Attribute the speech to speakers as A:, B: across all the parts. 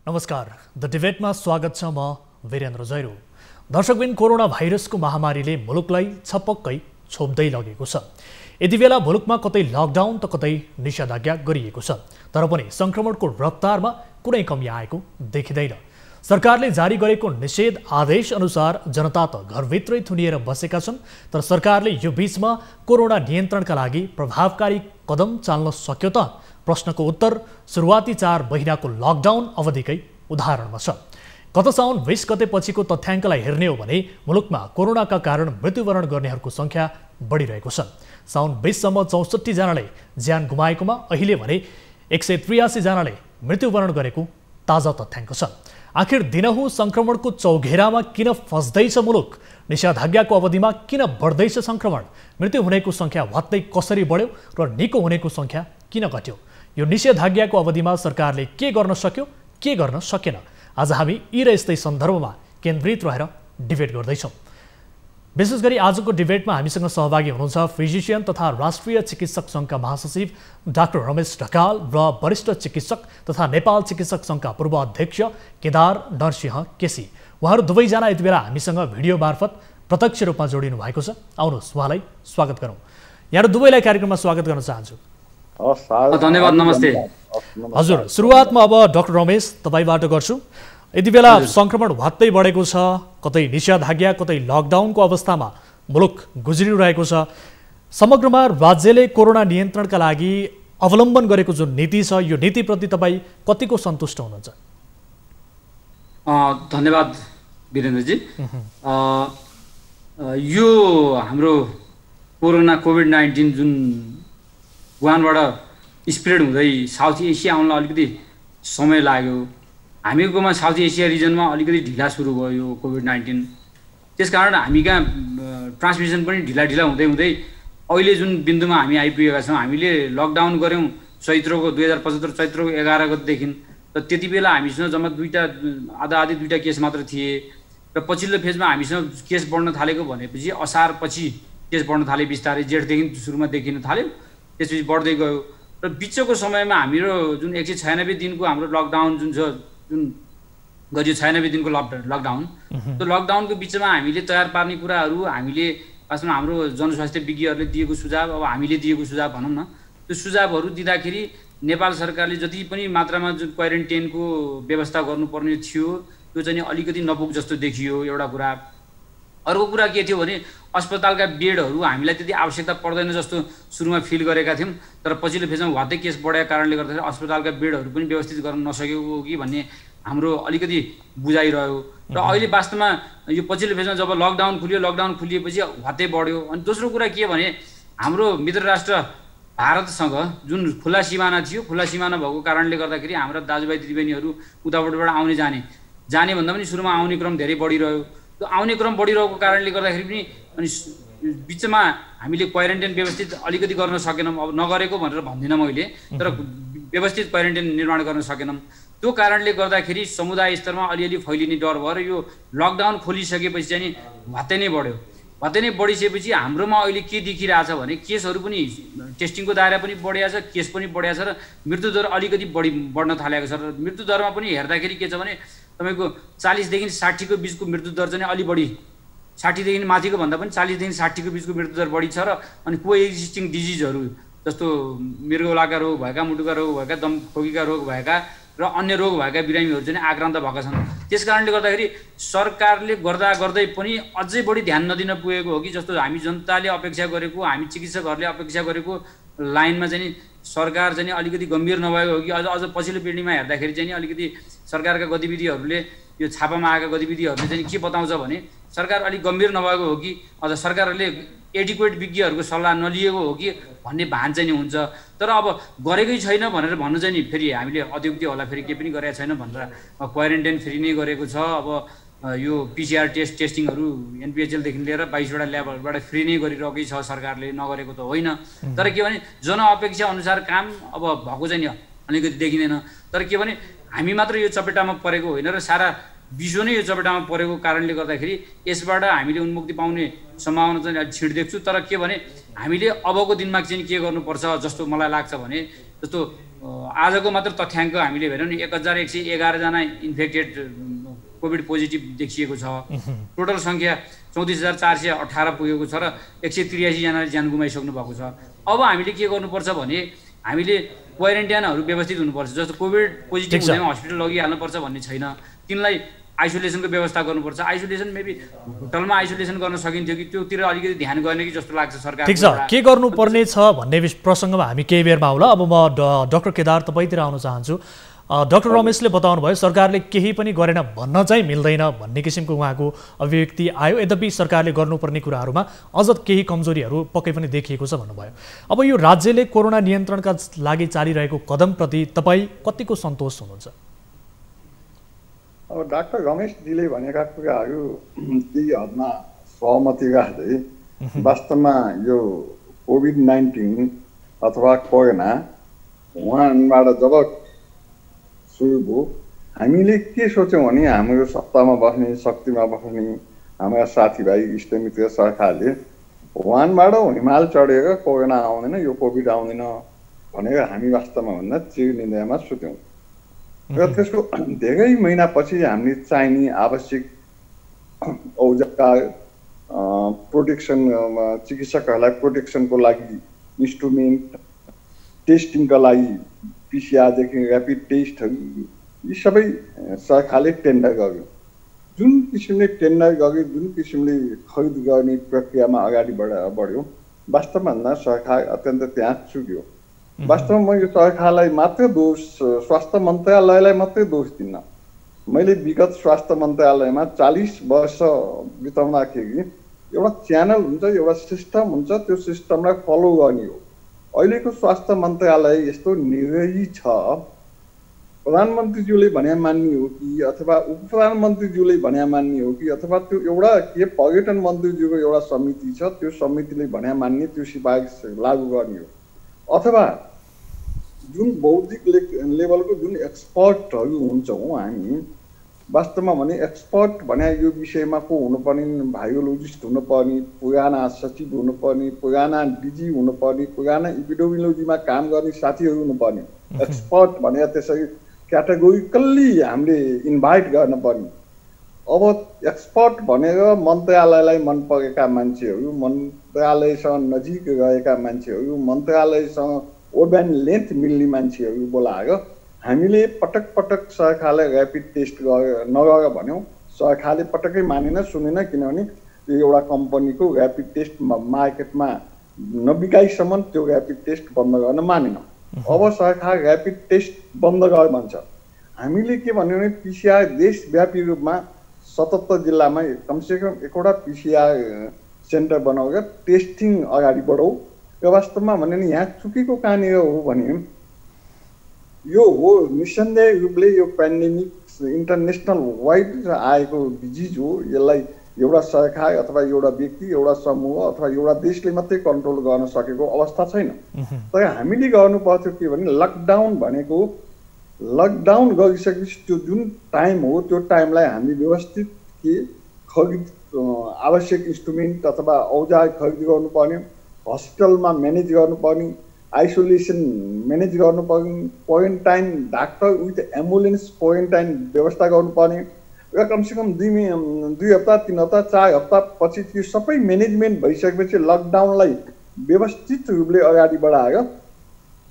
A: नमस्कार, द डिबेटमा स्वागत छ। म वीरेन्द्र जैरो। दर्शकबिन, कोरोना भाइरसको महामारीले मुलुकलाई छपक्कै छोप्दै लगेको छ। यति बेला मुलुकमा कतै लकडाउन त कतै निषेधाज्ञा गरिएको छ, तर पनि संक्रमणको रफ्तारमा कुनै कमी आएको देखिँदैन। सरकारले जारी गरेको निषेध आदेश अनुसार जनता त घरभित्रै थुनिएर बसेका छन्, तर सरकारले यो बीचमा कोरोना नियन्त्रणका लागि प्रभावकारी कदम चाल्न सक्यो त? प्रश्नको उत्तर सुरुवाती 4 महिनाको लकडाउन अवधिकै उदाहरणमा छ। गत साउन 20 गते पछिको तथ्याङ्कलाई हेर्ने हो भने मुलुकमा कोरोनाका कारण मृत्युवरण गर्नेहरूको सङ्ख्या बढिरहेको छ। साउन 20 सम्म 64 जनाले ज्यान गुमाएकोमा अहिले भने 183 जनाले मृत्युवरण गरेको ताजा तथ्याङ्क छ। आखिर दिनहुँ संक्रमणको चौघेरामा किन फस्दैछ मुलुक? निषेधाज्ञाको अवधिमा किन बढ्दैछ संक्रमण? मृत्यु हुनेको सङ्ख्या भत्तै कसरी बढ्यो र निको हुनेको सङ्ख्या किन घट्यो? यो निषेधाज्ञाको अवधिमा सरकारले के गर्न सक्यो, के गर्न सकेन? आज हामी यी र यस्तै सन्दर्भमा केन्द्रित रहेर डिबेट गर्दैछौँ। विशेष गरी आजको डिबेटमा हामीसँग सहभागी हुनुहुन्छ फिजिसियन तथा राष्ट्रिय चिकित्सक सङ्घका महासचिव डाक्टर रमेश ढकाल र वरिष्ठ चिकित्सक तथा नेपाल चिकित्सक सङ्घका पूर्व अध्यक्ष केदार नरसिंह केसी। उहाँहरू दुवैजना यति बेला हामीसँग भिडियो मार्फत प्रत्यक्ष रूपमा जोडिनु भएको छ। आउनुहोस् उहाँलाई स्वागत गरौँ। यहाँहरू दुवैलाई कार्यक्रममा स्वागत गर्न चाहन्छु।
B: धन्यवाद, नमस्ते।
A: हजुर, सुरुवातमा अब डाक्टर रमेश तपाईँबाट गर्छु। यति बेला संक्रमण भत्तै बढेको छ, कतै निषेधाज्ञा कतै लकडाउनको अवस्थामा मुलुक गुज्रिरहेको छ। समग्रमा राज्यले कोरोना नियन्त्रणका लागि अवलम्बन गरेको जुन नीति छ, यो नीतिप्रति तपाईँ कतिको सन्तुष्ट हुनुहुन्छ?
B: धन्यवाद वीरेन्द्रजी। यो हाम्रो कोरोना कोभिड-19 जुन वुहानबाट स्प्रेड हुँदै साउथ एसिया आउनलाई अलिकति समय लाग्यो। हामीकोमा साउथ एसिया रिजनमा अलिकति ढिला सुरु भयो यो कोभिड-19। त्यसकारण हामी कहाँ ट्रान्समिसन पनि ढिला हुँदै हुँदै अहिले जुन बिन्दुमा हामी आइपुगेका छौँ। हामीले लकडाउन गऱ्यौँ चैत्रको 2075 चैत्रको 11 गतेदेखि। र त्यति बेला हामीसँग जम्मा आधा दुईवटा केस मात्र थिए। र पछिल्लो फेजमा हामीसँग केस बढ्न थालेको भनेपछि असार पछि केस बढ्न थाले, बिस्तारै जेठदेखि सुरुमा देखिन थाल्यो, त्यसपछि बढ्दै गयो। र बिचको समयमा हाम्रो जुन 196 दिनको हाम्रो लकडाउन जुन छ, जुन गरियो 96 दिनको लकडाउन, त्यो लकडाउनको बिचमा हामीले तयार पार्ने कुराहरू हामीले वास्तवमा हाम्रो जनस्वास्थ्य विज्ञहरूले दिएको सुझाव, अब हामीले दिएको सुझाव भनौँ न, त्यो सुझावहरू दिँदाखेरि नेपाल सरकारले जति पनि मात्रामा जुन क्वारेन्टाइनको व्यवस्था गर्नुपर्ने थियो त्यो चाहिँ अलिकति नपुग जस्तो देखियो, एउटा कुरा। अर्को कुरा के थियो भने अस्पतालका बेडहरू हामीलाई त्यति आवश्यकता पर्दैन जस्तो सुरुमा फिल गरेका थियौँ, तर पछिल्लो फेजमा वात्तै केस बढेको कारणले गर्दाखेरि अस्पतालका बेडहरू पनि व्यवस्थित गर्न नसकेको हो कि भन्ने हाम्रो अलिकति बुझाइरह्यो। र अहिले वास्तवमा यो पछिल्लो फेजमा जब लकडाउन खुलिएपछि वात्तै बढ्यो। अनि दोस्रो कुरा के भने हाम्रो मित्र राष्ट्र भारतसँग जुन खुला सिमाना थियो, खुला सिमाना भएको कारणले गर्दाखेरि हाम्रा दाजुभाइ दिदीबहिनीहरू उतापट्टिबाट आउने जाने भन्दा पनि सुरुमा आउने क्रम धेरै बढिरह्यो। त्यो आउने क्रम बढिरहेको कारणले गर्दाखेरि पनि अनि बिचमा हामीले क्वारेन्टाइन व्यवस्थित अलिकति गर्न सकेनौँ। अब नगरेको भनेर भन्दिनँ मैले, तर व्यवस्थित क्वारेन्टाइन निर्माण गर्न सकेनौँ। त्यो कारणले गर्दाखेरि समुदाय स्तरमा अलिअलि फैलिने डर भयो र यो लकडाउन खोलिसकेपछि चाहिँ भत्तै नै बढ्यो। भत्तै नै बढिसकेपछि हाम्रोमा अहिले के देखिरहेछ भने केसहरू पनि, टेस्टिङको दायरा पनि बढिया छ, केस पनि बढिया छ र मृत्युदर अलिकति बढ्न थालेको छ। र मृत्युदरमा पनि हेर्दाखेरि के छ भने तपाईँको 40 देखि 60 को बिचको मृत्युदर चाहिँ अलि बढी, 60 देखि माथिको भन्दा पनि 40 देखि 60 को बिचको मृत्युदर बढी छ। र अनि कोएक्जिस्टिङ डिजिजहरू जस्तो मृगौलाका रोग भएका, मुटुका रोग भएका, दमखोकीका रोग भएका र अन्य रोग भएका बिरामीहरू चाहिँ आक्रान्त भएका छन्। त्यस कारणले गर्दाखेरि सरकारले गर्दै पनि अझै बढी ध्यान नदिन पुगेको हो कि जस्तो हामी जनताले अपेक्षा गरेको, हामी चिकित्सकहरूले अपेक्षा गरेको लाइनमा चाहिँ सरकार चाहिँ अलिकति गम्भीर नभएको हो कि अझ पछिल्लो पिँढीमा हेर्दाखेरि चाहिँ अलिकति सरकारका गतिविधिहरूले, यो छापामा आएका गतिविधिहरूले चाहिँ के बताउँछ भने सरकार अलिक गम्भीर नभएको हो कि अझ सरकारहरूले एडिक्वेट विज्ञहरूको सल्लाह नलिएको हो कि भन्ने भान चाहिँ हुन्छ। तर अब गरेकै छैन भनेर भन्नु चाहिँ नि फेरि हामीले अत्युक्ति होला, फेरि केही पनि गरेको छैन भनेर। क्वारेन्टाइन फेरि नै गरेको छ। अब यो पिसिआर टेस्टिङहरू एनपिएचएलदेखि लिएर 22वटा ल्याबहरूबाट फ्री नै गरिरहेकै छ सरकारले, नगरेको त होइन। तर के भने जनअपेक्षा अनुसार काम अब भएको चाहिँ नि अलिकति देखिँदैन। तर के भने हामी मात्र यो चपेटामा परेको होइन र सारा विश्व नै यो चपेटामा परेको कारणले गर्दाखेरि यसबाट हामीले उन्मुक्ति पाउने सम्भावना चाहिँ छिड देख्छु। तर के भने हामीले अबको दिनमा चाहिँ के गर्नुपर्छ जस्तो मलाई लाग्छ भने, जस्तो आजको मात्र तथ्याङ्क हामीले हेर्यौँ नि 1111 जना इन्फेक्टेड कोभिड पोजिटिभ देखिएको छ। टोटल सङ्ख्या 34,418 पुगेको छ र 183 जनाले ज्यान गुमाइसक्नु भएको छ। अब हामीले के गर्नुपर्छ भने हामीले क्वारेन्टाइनहरू व्यवस्थित हुनुपर्छ। जस्तो कोभिड पोजिटिभ हुँदैमा हस्पिटल लगिहाल्नुपर्छ भन्ने छैन। तिनलाई आइसोलेसनको व्यवस्था गर्नुपर्छ। आइसोलेसन मेबी होटलमा आइसोलेसन गर्न सकिन्थ्यो कि त्योतिर अलिकति ध्यान गर्ने कि जस्तो लाग्छ सरकार।
A: ठिक छ, के गर्नुपर्ने छ भन्ने प्रसङ्गमा हामी केही बेरमा आउला। अब म डाक्टर केदार तपाईँतिर आउन चाहन्छु। डाक्टर रमेशले बताउनु भयो सरकारले केही पनि गरेन भन्न चाहिँ मिल्दैन भन्ने किसिमको उहाँको अभिव्यक्ति आयो। यद्यपि सरकारले गर्नुपर्ने कुराहरूमा अझ केही कमजोरीहरू पक्कै पनि देखिएको छ भन्नुभयो। अब यो राज्यले कोरोना नियन्त्रणका लागि चालिरहेको कदमप्रति तपाईँ कतिको सन्तोष हुनुहुन्छ?
C: अब डाक्टर रमेशजीले भनेका कुराहरू केही हदमा सहमति राख्दै वास्तवमा यो कोभिड-19 अथवा कोरोना उहाँबाट जब सुरु भयो हामीले के सोच्यौँ भने हाम्रो सत्तामा बस्ने शक्तिमा बस्ने हाम्रा साथीभाइ इष्टमित्र सरकारले वानबाट हिमाल चढेर कोरोना आउँदैन यो कोभिड आउँदैन भनेर हामी वास्तवमा भन्दा चिरनिन्द्रामा सोच्यौँ र त्यसको धेरै महिनापछि हामीले चाहिने आवश्यक औजार प्रोटेक्सन चिकित्सकहरूलाई प्रोटेक्सनको लागि इन्स्ट्रुमेन्ट टेस्टिङका लागि पिसिआरदेखि ऱ्यापिड टेस्टहरू यी सबै सरकारले टेन्डर गर्यो। जुन किसिमले टेन्डर गर्यो जुन किसिमले खरिद गर्ने प्रक्रियामा अगाडि बढ्यो वास्तवमा भन्दा सरकार अत्यन्त त्यहाँ चुक्यो। वास्तवमा म यो सरकारलाई मात्र दोष स्वास्थ्य मन्त्रालयलाई मात्रै दोष दिन्न। मैले विगत स्वास्थ्य मन्त्रालयमा 40 वर्ष बिताउँदाखेरि एउटा च्यानल हुन्छ एउटा सिस्टम हुन्छ त्यो सिस्टमलाई फलो गर्ने हो। अहिलेको स्वास्थ्य मन्त्रालय यस्तो निर्दयी छ प्रधानमन्त्रीज्यूले भने मान्ने हो कि अथवा उप प्रधानमन्त्रीज्यूले भने मान्ने हो कि अथवा त्यो एउटा के पर्यटन मन्त्रीज्यूको एउटा समिति छ त्यो समितिले भने मान्ने त्यो सिफारिस लागू गर्ने हो अथवा जुन बौद्धिक लेभलको जुन एक्सपर्टहरू हुन्छौँ हामी वास्तवमा भने एक्सपर्ट भने यो विषयमा को हुनुपर्ने भाइरोलोजिस्ट हुनुपर्ने पुराना सचिव हुनुपर्ने पुराना डिजी हुनुपर्ने पुराना इपिडेमियोलोजीमा काम गर्ने साथीहरू हुनुपर्ने एक्सपर्ट भने त्यसरी क्याटेगोरिकल्ली हामीले इन्भाइट गर्नुपर्ने। अब एक्सपर्ट भनेर मन्त्रालयलाई मन परेका मान्छेहरू मन्त्रालयसँग नजिक रहेका मान्छेहरू मन्त्रालयसँग ओर्बन लेन्थ मिल्ने मान्छेहरू बोलाएर हामीले पटक पटक सरकारलाई ऱ्यापिड टेस्ट नगर भन्यौँ। सरकारले पटक्कै मानेन सुनेन किनभने त्यो एउटा कम्पनीको ऱ्यापिड टेस्ट मार्केटमा नबिकाइसम्म त्यो ऱ्यापिड टेस्ट बन्द गर्न मानेन। अब सरकार ऱ्यापिड टेस्ट बन्द गर भन्छ। हामीले के भन्यो भने पिसिआर देशव्यापी रूपमा 77 जिल्लामा कमसेकम एकवटा पिसिआर सेन्टर बनाएर टेस्टिङ अगाडि बढाउँ र वास्तवमा भन्यो भने यहाँ चुकेको कहाँनिर हो भने यो हो निसन्देह रूपले यो पेन्डेमिक इन्टरनेसनल वाइड आएको डिजिज हो। यसलाई एउटा सरकार अथवा एउटा व्यक्ति एउटा समूह अथवा एउटा देशले मात्रै कन्ट्रोल गर्न सकेको अवस्था छैन। तर हामीले गर्नु पर्थ्यो के भने लकडाउन भनेको लकडाउन गरिसकेपछि त्यो जुन टाइम हो त्यो टाइमलाई हामी व्यवस्थित के खरिद आवश्यक इन्स्ट्रुमेन्ट अथवा औजार खरिद गर्नुपर्ने हस्पिटलमा म्यानेज गर्नुपर्ने आइसोलेसन म्यानेज गर्नुपर्ने quarantine doctor with ambulance quarantine व्यवस्था गर्नुपर्ने र कमसेकम 2 हप्ता 3 हप्ता 4 हप्ता पछि त्यो सबै म्यानेजमेन्ट भइसकेपछि लकडाउनलाई व्यवस्थित रूपले अगाडि बढाएर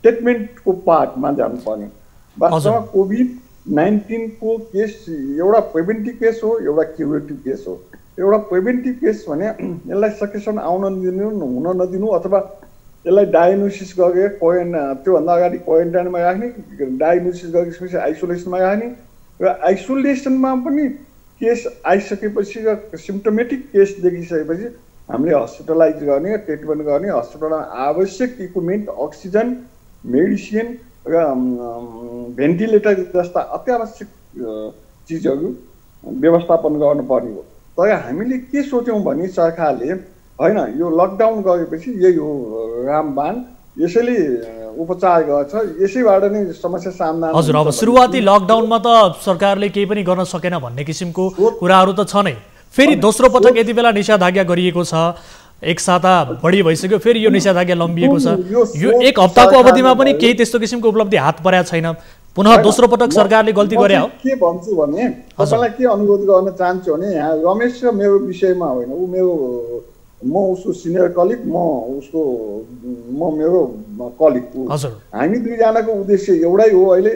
C: ट्रिटमेन्टको पार्टमा जानुपर्ने। वास्तवमा कोभिड-19 को केस एउटा प्रिभेन्टिभ केस हो एउटा क्युरेटिभ केस हो। एउटा प्रिभेन्टिभ केस भने यसलाई सकेसम्म आउन नदिनु हुन नदिनु अथवा यसलाई डायग्नोसिस गरेर त्योभन्दा अगाडि क्वारेन्टाइनमा राख्ने डायग्नोसिस गरिसकेपछि आइसोलेसनमा राख्ने र आइसोलेसनमा पनि केस आइसकेपछि र सिम्टोमेटिक केस देखिसकेपछि हामीले हस्पिटलाइज गर्ने ट्रिटमेन्ट गर्ने हस्पिटलमा आवश्यक इक्विपमेन्ट अक्सिजन मेडिसिन र भेन्टिलेटर जस्ता अत्यावश्यक चिजहरू व्यवस्थापन गर्नुपर्ने हो। तर हामीले के सोच्यौँ भने सरकारले होइन यो लकडाउन गरेपछि यही हो रामबाण यसैले उपचार गर्छ यसैबाट नै समस्या समाधान।
A: हजुर अब सुरुवाती लकडाउनमा त सरकारले केही पनि गर्न सकेन भन्ने किसिमको कुराहरू त छ नै। फेरि दोस्रो पटक यति बेला निषेधाज्ञा गरिएको छ एक साता बढी भइसक्यो, फेरि यो निषेधाज्ञा लम्बिएको छ। यो
C: सोच
A: एक हप्ताको अवधिमा पनि
C: सरकारले
A: केही त्यस्तो किसिमको उपलब्धि हात परेको छैन। पुनः दोस्रो पटक सरकारले गल्ती गरे हो।
C: के भन्छु भने तपाईँलाई के अनुरोध गर्न चाहन्छु भने यहाँ रमेश र मेरो विषयमा होइन, ऊ मेरो म उसको सिनियर कलिग, म मेरो कलिग।
A: हजुर,
C: हामी दुईजनाको उद्देश्य एउटै हो, अहिले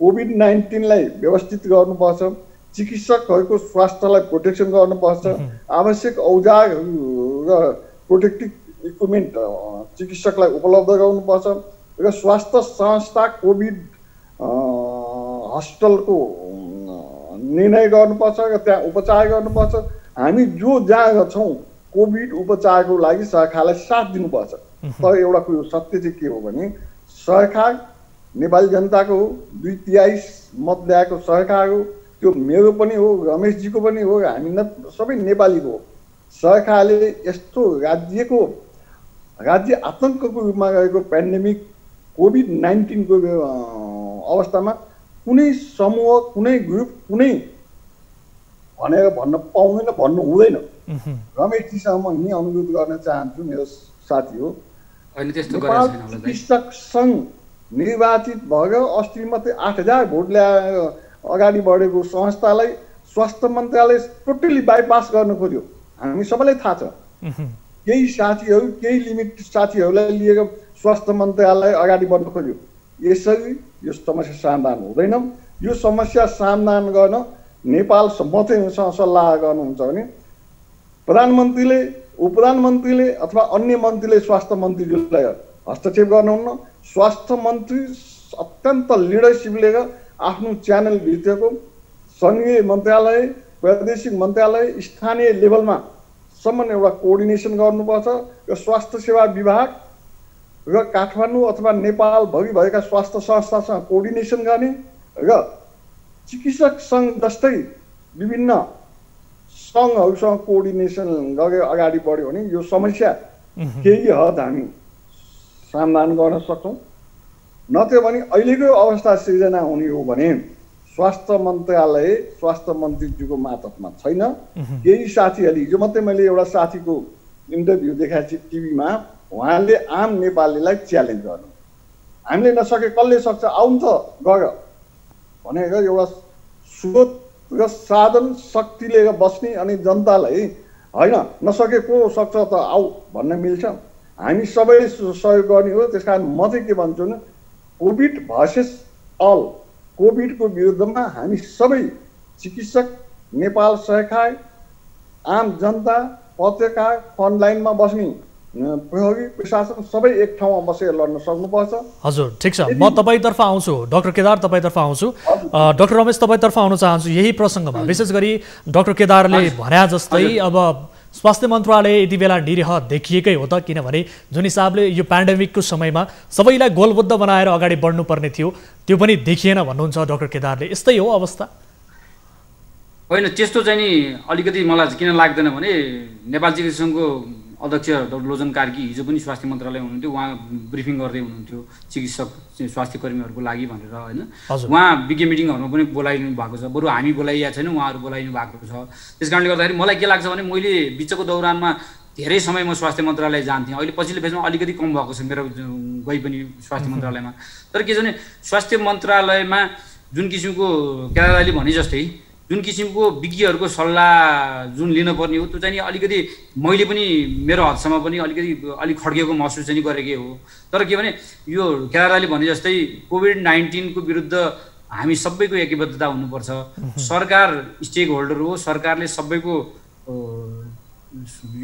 C: कोभिड-19लाई व्यवस्थित गर्नुपर्छ, चिकित्सकहरूको स्वास्थ्यलाई प्रोटेक्सन गर्नुपर्छ, आवश्यक औजारहरू र प्रोटेक्टिभ इक्विपमेन्ट चिकित्सकलाई उपलब्ध गराउनुपर्छ र स्वास्थ्य संस्था कोभिड हस्पिटलको निर्णय गर्नुपर्छ र त्यहाँ उपचार गर्नुपर्छ। हामी जो जहाँ छौँ कोभिड उपचारको लागि सरकारलाई साथ दिनुपर्छ। तर एउटा कुरो सत्य चाहिँ के हो भने सरकार नेपाली जनताको हो, 2/3 मत ल्याएको सरकार हो। त्यो मेरो पनि हो, रमेशजीको पनि हो, हामी सबै नेपालीको हो। सरकारले यस्तो राज्य आतङ्कको रूपमा गएको पेन्डेमिक कोभिड-19 को अवस्थामा कुनै समूह, कुनै ग्रुप, कुनै भनेर भन्न पाउँदैन, भन्नु हुँदैन। रमेशजीसँग म यही अनुरोध गर्न चाहन्छु, मेरो साथी हो। नेपाल चिकित्सक सङ्घ निर्वाचित भएर अस्ति मात्रै 8,000 भोट ल्याएर अगाडि बढेको संस्थालाई स्वास्थ्य मन्त्रालय टोटली बाइपास गर्न खोज्यो। हामी सबैलाई थाहा छ। केही साथीहरू, केही लिमिट साथीहरूलाई लिएर स्वास्थ्य मन्त्रालय अगाडि बढ्न खोज्यो। यसरी यो समस्या समाधान हुँदैन। यो समस्या समाधान गर्न नेपाल मन्त्रीसँग सल्लाह गर्नुहुन्छ भने प्रधानमन्त्रीले, उपप्रधानमन्त्रीले अथवा अन्य मन्त्रीले स्वास्थ्य मन्त्रीज्यूलाई हस्तक्षेप गर्नुहुन्न। स्वास्थ्य मन्त्री अत्यन्त लिडरसिप लिएर आफ्नो च्यानलभित्रको सङ्घीय मन्त्रालय, प्रादेशिक मन्त्रालय, स्थानीय लेभलमा सम्म एउटा कोअर्डिनेसन गर्नुपर्छ र स्वास्थ्य सेवा विभाग र काठमाडौँ अथवा नेपालभरि भएका स्वास्थ्य संस्थासँग कोअर्डिनेसन गर्ने र चिकित्सक सङ्घ जस्तै विभिन्न सङ्घहरूसँग कोअर्डिनेसन गरेर अगाडि बढ्यो भने यो समस्या केही हद हामी समाधान गर्न सक्छौँ। नत्र भने अहिलेको अवस्था सिर्जना हुने हो भने स्वास्थ्य मन्त्रालय स्वास्थ्य मन्त्रीज्यूको मातहतमा छैन। केही साथीहरूले, हिजो मात्रै मैले एउटा साथीको इन्टरभ्यू देखाएको छु टिभीमा, उहाँले आम नेपालीलाई च्यालेन्ज गर्नु, हामीले नसके कसले सक्छ, आउनु त गर भनेर एउटा स्रोत र साधन शक्ति लिएर बस्ने अनि जनतालाई होइन नसके को सक्छ त आऊ भन्न मिल्छ। हामी सबैले सहयोग गर्ने हो। त्यस कारण म चाहिँ के भन्छु भने कोभिड भर्सेस अल, कोभिडको विरुद्धमा हामी सबै चिकित्सक, नेपाल सरकार, आम जनता, पत्रकार, फ्रन्टलाइनमा बस्ने प्रहरी प्रशासन सबै एक ठाउँमा बसेर लड्न सक्नुपर्छ।
A: हजुर, ठिक छ। म तपाईँतर्फ आउँछु, डाक्टर केदार तपाईँतर्फ आउँछु। डाक्टर रमेश तपाईँतर्फ आउन चाहन्छु यही प्रसङ्गमा। विशेष गरी डाक्टर केदारले भने जस्तै अब स्वास्थ्य मन्त्रालय यति बेला निरीह देखिएकै हो त, किनभने जुन हिसाबले यो पेन्डेमिकको समयमा सबैलाई गोलबद्ध बनाएर अगाडि बढ्नुपर्ने थियो त्यो पनि देखिएन भन्नुहुन्छ डाक्टर केदारले। यस्तै हो अवस्था?
B: होइन, त्यस्तो चाहिँ नि अलिकति मलाई किन लाग्दैन भने नेपाल चिकित्सक सङ्घको अध्यक्ष डाक्टर लोचन कार्की हिजो पनि स्वास्थ्य मन्त्रालय हुनुहुन्थ्यो। उहाँ ब्रिफिङ गर्दै हुनुहुन्थ्यो चिकित्सक स्वास्थ्य कर्मीहरूको लागि भनेर होइन। उहाँ विज्ञ मिटिङहरूमा पनि बोलाइनु भएको छ, बरु हामी बोलाइएको छैन, उहाँहरू बोलाइनु भएको छ। त्यस कारणले गर्दाखेरि मलाई के लाग्छ भने मैले बिचको दौरानमा धेरै समय म स्वास्थ्य मन्त्रालय जान्थेँ। अहिले पछिल्लो फेजमा अलिकति कम भएको छ मेरो गइ पनि स्वास्थ्य मन्त्रालयमा। तर के छ भने स्वास्थ्य मन्त्रालयमा जुन किसिमको केदारले भने जस्तै जुन किसिमको विज्ञहरूको सल्लाह जुन लिनुपर्ने हो त्यो चाहिँ अलिकति मैले पनि मेरो हदसम्म पनि अलिक खड्किएको महसुस चाहिँ गरेकै हो। तर के भने यो केदारले भने जस्तै कोभिड-19 को विरुद्ध हामी सबैको एकबद्धता हुनुपर्छ। सरकार स्टेक होल्डर हो, सरकारले सबैको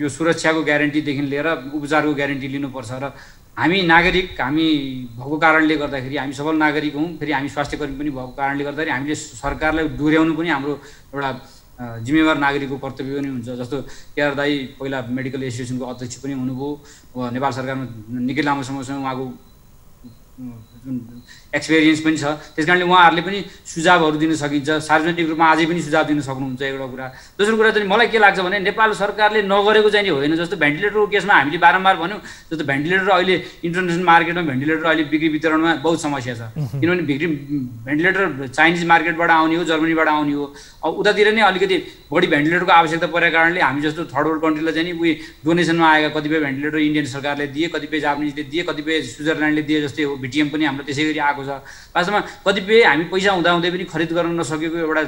B: यो सुरक्षाको ग्यारेन्टीदेखि लिएर उपचारको ग्यारेन्टी लिनुपर्छ र हामी नागरिक, हामी भएको कारणले गर्दाखेरि हामी सबल नागरिक हौँ, फेरि हामी स्वास्थ्यकर्मी पनि भएको कारणले गर्दाखेरि हामीले सरकारलाई डोर्याउनु पनि हाम्रो एउटा जिम्मेवार नागरिकको कर्तव्य पनि हुन्छ। जस्तो केदार दाई पहिला मेडिकल एसोसिएसनको अध्यक्ष पनि हुनुभयो, नेपाल सरकारमा निकै लामो समयसम्म उहाँको जुन एक्सपिरियन्स पनि छ। त्यस कारणले उहाँहरूले पनि सुझावहरू दिन सकिन्छ, सार्वजनिक रूपमा अझै पनि सुझाव दिन सक्नुहुन्छ एउटा कुरा। दोस्रो कुरा चाहिँ मलाई के लाग्छ भने नेपाल सरकारले नगरेको चाहिँ होइन। जस्तो भेन्टिलेटरको केसमा हामीले बारम्बार भन्यौँ, जस्तो भेन्टिलेटर अहिले इन्टरनेसनल मार्केटमा भेन्टिलेटर अहिले बिक्री वितरणमा बहुत समस्या छ। किनभने भेन्टिलेटर चाइनिज मार्केटबाट आउने हो, जर्मनीबाट आउने हो। अब उतातिर नै अलिकति बढी भेन्टिलेटरको आवश्यकता परेको कारणले हामी जस्तो थर्ड वर्ल्ड कन्ट्रीलाई चाहिँ नि डोनेसनमा आएका कतिपय भेन्टिलेटर इन्डियन सरकारले दिए, कतिपय जापानिजले दिए, कतिपय स्विजरल्यान्डले दिए, जस्तै हो भिटिएम पनि हाम्रो त्यसै गरी आएको छ। वास्तवमा कतिपय हामी पैसा हुँदाहुँदै पनि खरिद गर्न नसकेको एउटा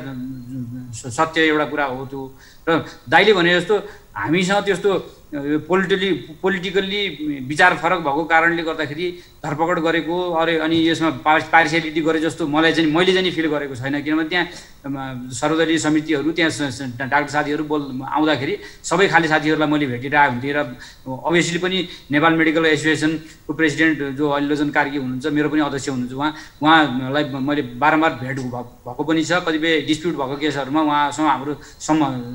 B: सत्य एउटा कुरा हो त्यो। र दाइले भने जस्तो हामीसँग त्यस्तो पोलिटिकल्ली विचार फरक भएको कारणले गर्दाखेरि धरपकड गरेको अरे अनि यसमा पार्सियालिटी गरे जस्तो मैले चाहिँ फिल गरेको छैन। किनभने त्यहाँ सर्वदलीय समितिहरू, त्यहाँ डाक्टर साथीहरू आउँदाखेरि सबै खाले साथीहरूलाई मैले भेटिरहेको हुन्थेँ। र अभियसली पनि नेपाल मेडिकल एसोसिएसनको प्रेसिडेन्ट जो अल्लोजन कार्की हुनुहुन्छ, मेरो पनि अध्यक्ष हुनुहुन्छ, उहाँलाई मैले बारम्बार भेट भएको पनि छ। कतिपय डिस्प्युट भएको केसहरूमा उहाँसँग हाम्रो